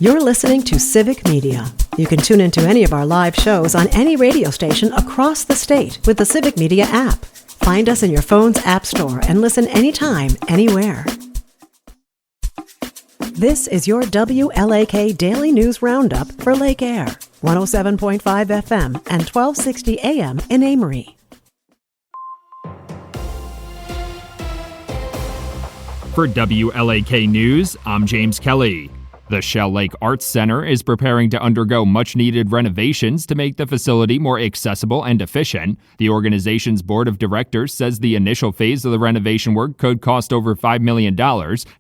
You're listening to Civic Media. You can tune into any of our live shows on any radio station across the state with the Civic Media app. Find us in your phone's app store and listen anytime, anywhere. This is your WLAK Daily News Roundup for Lake Air, 107.5 FM and 1260 AM in Amory. For WLAK News, I'm James Kelly. The Shell Lake Arts Center is preparing to undergo much-needed renovations to make the facility more accessible and efficient. The organization's board of directors says the initial phase of the renovation work could cost over $5 million,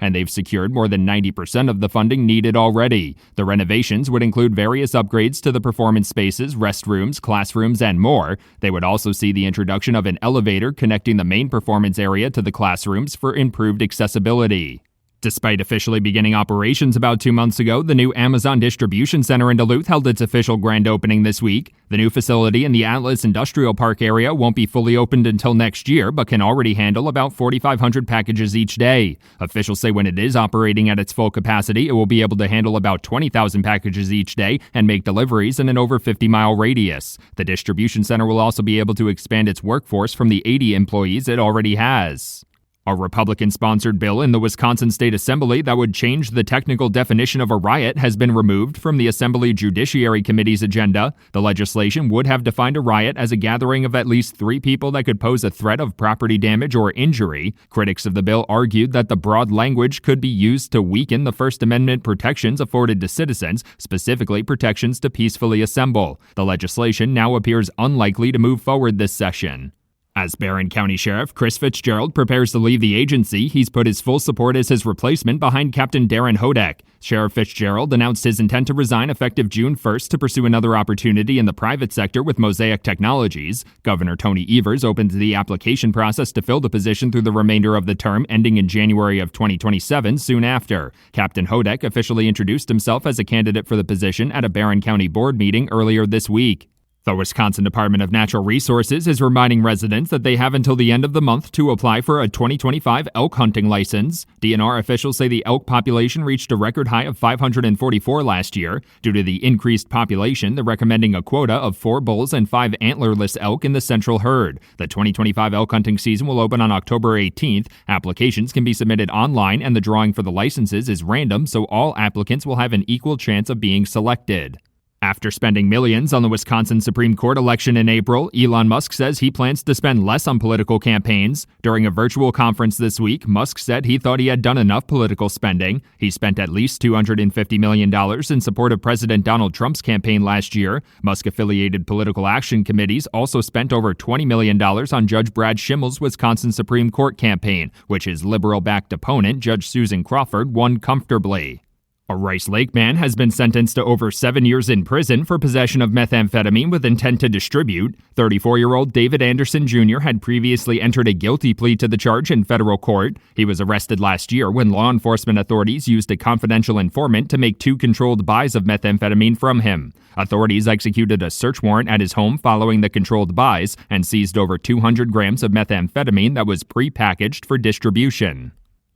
and they've secured more than 90% of the funding needed already. The renovations would include various upgrades to the performance spaces, restrooms, classrooms, and more. They would also see the introduction of an elevator connecting the main performance area to the classrooms for improved accessibility. Despite officially beginning operations about 2 months ago, the new Amazon distribution center in Duluth held its official grand opening this week. The new facility in the Atlas Industrial Park area won't be fully opened until next year, but can already handle about 4,500 packages each day. Officials say when it is operating at its full capacity, it will be able to handle about 20,000 packages each day and make deliveries in an over 50-mile radius. The distribution center will also be able to expand its workforce from the 80 employees it already has. A Republican-sponsored bill in the Wisconsin State Assembly that would change the technical definition of a riot has been removed from the Assembly Judiciary Committee's agenda. The legislation would have defined a riot as a gathering of at least 3 people that could pose a threat of property damage or injury. Critics of the bill argued that the broad language could be used to weaken the First Amendment protections afforded to citizens, specifically protections to peacefully assemble. The legislation now appears unlikely to move forward this session. As Barron County Sheriff Chris Fitzgerald prepares to leave the agency, he's put his full support as his replacement behind Captain Darren Hodek. Sheriff Fitzgerald announced his intent to resign effective June 1st to pursue another opportunity in the private sector with Mosaic Technologies. Governor Tony Evers opened the application process to fill the position through the remainder of the term, ending in January of 2027 soon after. Captain Hodek officially introduced himself as a candidate for the position at a Barron County board meeting earlier this week. The Wisconsin Department of Natural Resources is reminding residents that they have until the end of the month to apply for a 2025 elk hunting license. DNR officials say the elk population reached a record high of 544 last year. Due to the increased population, they're recommending a quota of 4 bulls and 5 antlerless elk in the central herd. The 2025 elk hunting season will open on October 18th. Applications can be submitted online, and the drawing for the licenses is random, so all applicants will have an equal chance of being selected. After spending millions on the Wisconsin Supreme Court election in April, Elon Musk says he plans to spend less on political campaigns. During a virtual conference this week, Musk said he thought he had done enough political spending. He spent at least $250 million in support of President Donald Trump's campaign last year. Musk-affiliated political action committees also spent over $20 million on Judge Brad Schimmel's Wisconsin Supreme Court campaign, which his liberal-backed opponent, Judge Susan Crawford, won comfortably. A Rice Lake man has been sentenced to over 7 years in prison for possession of methamphetamine with intent to distribute. 34-year-old David Anderson Jr. had previously entered a guilty plea to the charge in federal court. He was arrested last year when law enforcement authorities used a confidential informant to make 2 controlled buys of methamphetamine from him. Authorities executed a search warrant at his home following the controlled buys and seized over 200 grams of methamphetamine that was pre-packaged for distribution.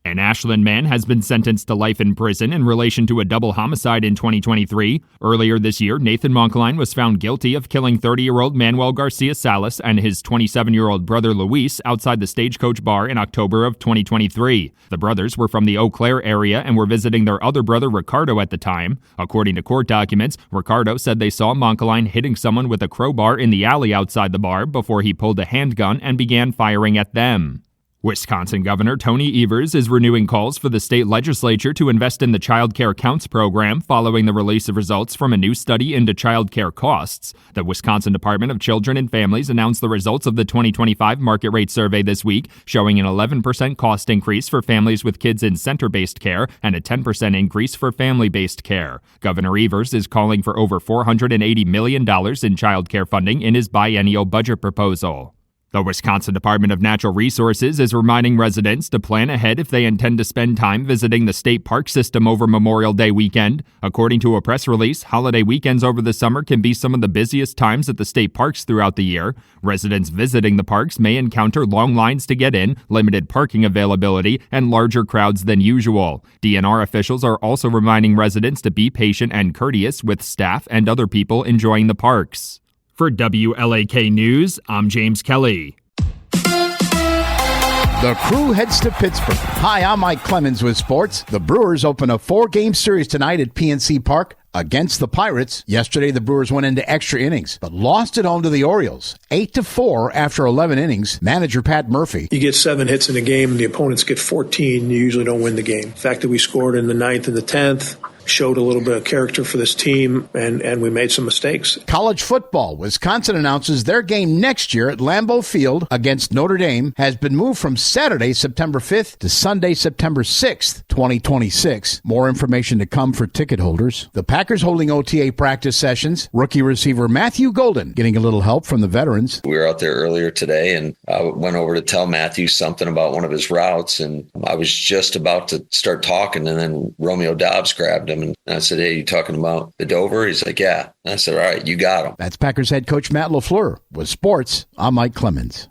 An Ashland man has been sentenced to life in prison in relation to a double homicide in 2023. Earlier this year, Nathan Monkline was found guilty of killing 30-year-old Manuel Garcia Salas and his 27-year-old brother Luis outside the Stagecoach Bar in October of 2023. The brothers were from the Eau Claire area and were visiting their other brother Ricardo at the time. According to court documents, Ricardo said they saw Monkline hitting someone with a crowbar in the alley outside the bar before he pulled a handgun and began firing at them. Wisconsin Governor Tony Evers is renewing calls for the state legislature to invest in the Child Care Counts program following the release of results from a new study into child care costs. The Wisconsin Department of Children and Families announced the results of the 2025 market rate survey this week, showing an 11% cost increase for families with kids in center-based care and a 10% increase for family-based care. Governor Evers is calling for over $480 million in child care funding in his biennial budget proposal. The Wisconsin Department of Natural Resources is reminding residents to plan ahead if they intend to spend time visiting the state park system over Memorial Day weekend. According to a press release, holiday weekends over the summer can be some of the busiest times at the state parks throughout the year. Residents visiting the parks may encounter long lines to get in, limited parking availability, and larger crowds than usual. DNR officials are also reminding residents to be patient and courteous with staff and other people enjoying the parks. For WLAK News, I'm James Kelly. The Crew heads to Pittsburgh. Hi, I'm Mike Clemens with sports. The Brewers open a 4-game series tonight at PNC Park against the Pirates. Yesterday, the Brewers went into extra innings, but lost at home to the Orioles, 8-4 after 11 innings. Manager Pat Murphy. You get 7 hits in a game and the opponents get 14, you usually don't win the game. The fact that we scored in the 9th and the 10th showed a little bit of character for this team, and we made some mistakes. College football. Wisconsin announces their game next year at Lambeau Field against Notre Dame has been moved from Saturday, September 5th to Sunday, September 6th, 2026. More information to come for ticket holders. The Packers holding OTA practice sessions. Rookie receiver Matthew Golden getting a little help from the veterans. We were out there earlier today, and I went over to tell Matthew something about one of his routes, and I was just about to start talking, and then Romeo Dobbs grabbed him. And I said, "Hey, you talking about the Dover?" He's like, "Yeah." And I said, "All right, you got him." That's Packers head coach Matt LaFleur. With sports, I'm Mike Clemens.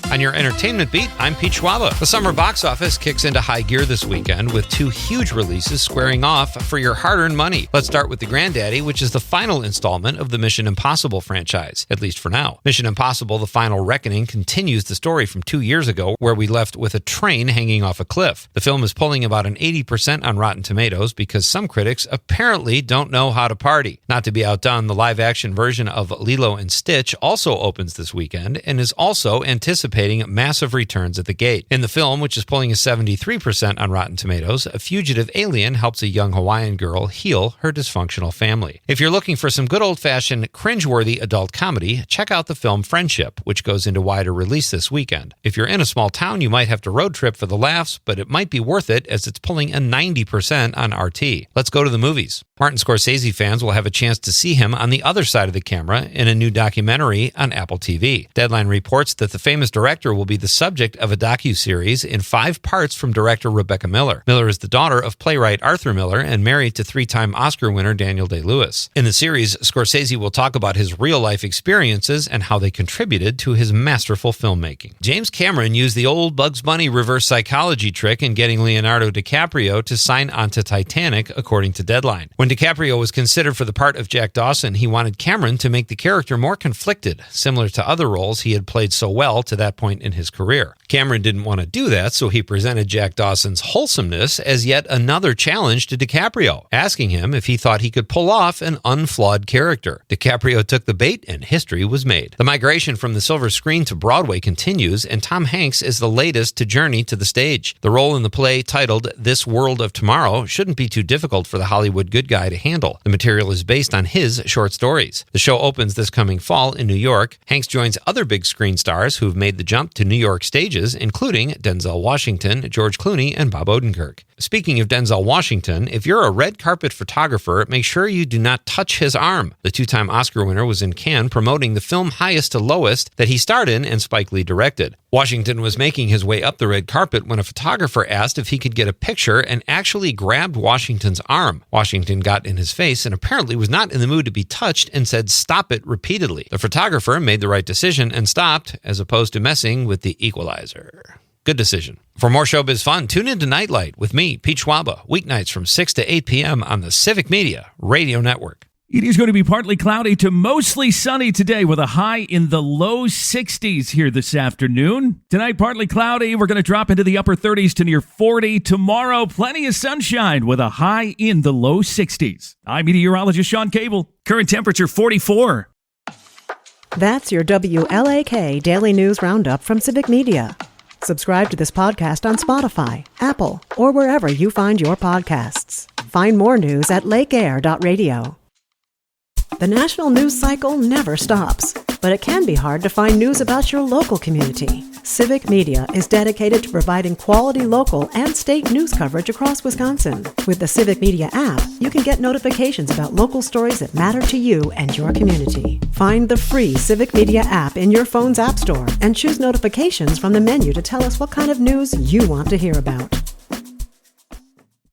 On your entertainment beat, I'm Pete Schwaba. The summer box office kicks into high gear this weekend with 2 huge releases squaring off for your hard-earned money. Let's start with The Granddaddy, which is the final installment of the Mission Impossible franchise, at least for now. Mission Impossible: The Final Reckoning continues the story from 2 years ago, where we left with a train hanging off a cliff. The film is pulling about an 80% on Rotten Tomatoes because some critics apparently don't know how to party. Not to be outdone, the live-action version of Lilo and Stitch also opens this weekend and is also anticipating massive returns at the gate. In the film, which is pulling a 73% on Rotten Tomatoes, a fugitive alien helps a young Hawaiian girl heal her dysfunctional family. If you're looking for some good old-fashioned, cringeworthy adult comedy, check out the film Friendship, which goes into wider release this weekend. If you're in a small town, you might have to road trip for the laughs, but it might be worth it as it's pulling a 90% on RT. Let's go to the movies. Martin Scorsese fans will have a chance to see him on the other side of the camera in a new documentary on Apple TV. Deadline reports that the famous director will be the subject of a docuseries in 5 parts from director Rebecca Miller. Miller is the daughter of playwright Arthur Miller and married to 3-time Oscar winner Daniel Day-Lewis. In the series, Scorsese will talk about his real-life experiences and how they contributed to his masterful filmmaking. James Cameron used the old Bugs Bunny reverse psychology trick in getting Leonardo DiCaprio to sign on to Titanic, according to Deadline. When DiCaprio was considered for the part of Jack Dawson, he wanted Cameron to make the character more conflicted, similar to other roles he had played so well to that point in his career. Cameron didn't want to do that, so he presented Jack Dawson's wholesomeness as yet another challenge to DiCaprio, asking him if he thought he could pull off an unflawed character. DiCaprio took the bait, and history was made. The migration from the silver screen to Broadway continues, and Tom Hanks is the latest to journey to the stage. The role in the play, titled This World of Tomorrow, shouldn't be too difficult for the Hollywood good guy to handle. The material is based on his short stories. The show opens this coming fall in New York. Hanks joins other big screen stars who've made the jump to New York stages, including Denzel Washington, George Clooney, and Bob Odenkirk. Speaking of Denzel Washington, if you're a red carpet photographer, make sure you do not touch his arm. The 2-time Oscar winner was in Cannes promoting the film Highest to Lowest that he starred in and Spike Lee directed. Washington was making his way up the red carpet when a photographer asked if he could get a picture and actually grabbed Washington's arm. Washington got in his face and apparently was not in the mood to be touched and said, "Stop it," repeatedly. The photographer made the right decision and stopped, as opposed to messing with the equalizer. Good decision. For more showbiz fun, tune into Nightlight with me, Pete Schwaba, weeknights from 6 to 8 p.m. on the Civic Media Radio Network. It is going to be partly cloudy to mostly sunny today with a high in the low 60s here this afternoon. Tonight, partly cloudy. We're going to drop into the upper 30s to near 40. Tomorrow, plenty of sunshine with a high in the low 60s. I'm meteorologist Sean Cable. Current temperature 44. That's your WLAK Daily News Roundup from Civic Media. Subscribe to this podcast on Spotify, Apple, or wherever you find your podcasts. Find more news at lakeair.radio. The national news cycle never stops, but it can be hard to find news about your local community. Civic Media is dedicated to providing quality local and state news coverage across Wisconsin. With the Civic Media app, you can get notifications about local stories that matter to you and your community. Find the free Civic Media app in your phone's app store and choose notifications from the menu to tell us what kind of news you want to hear about.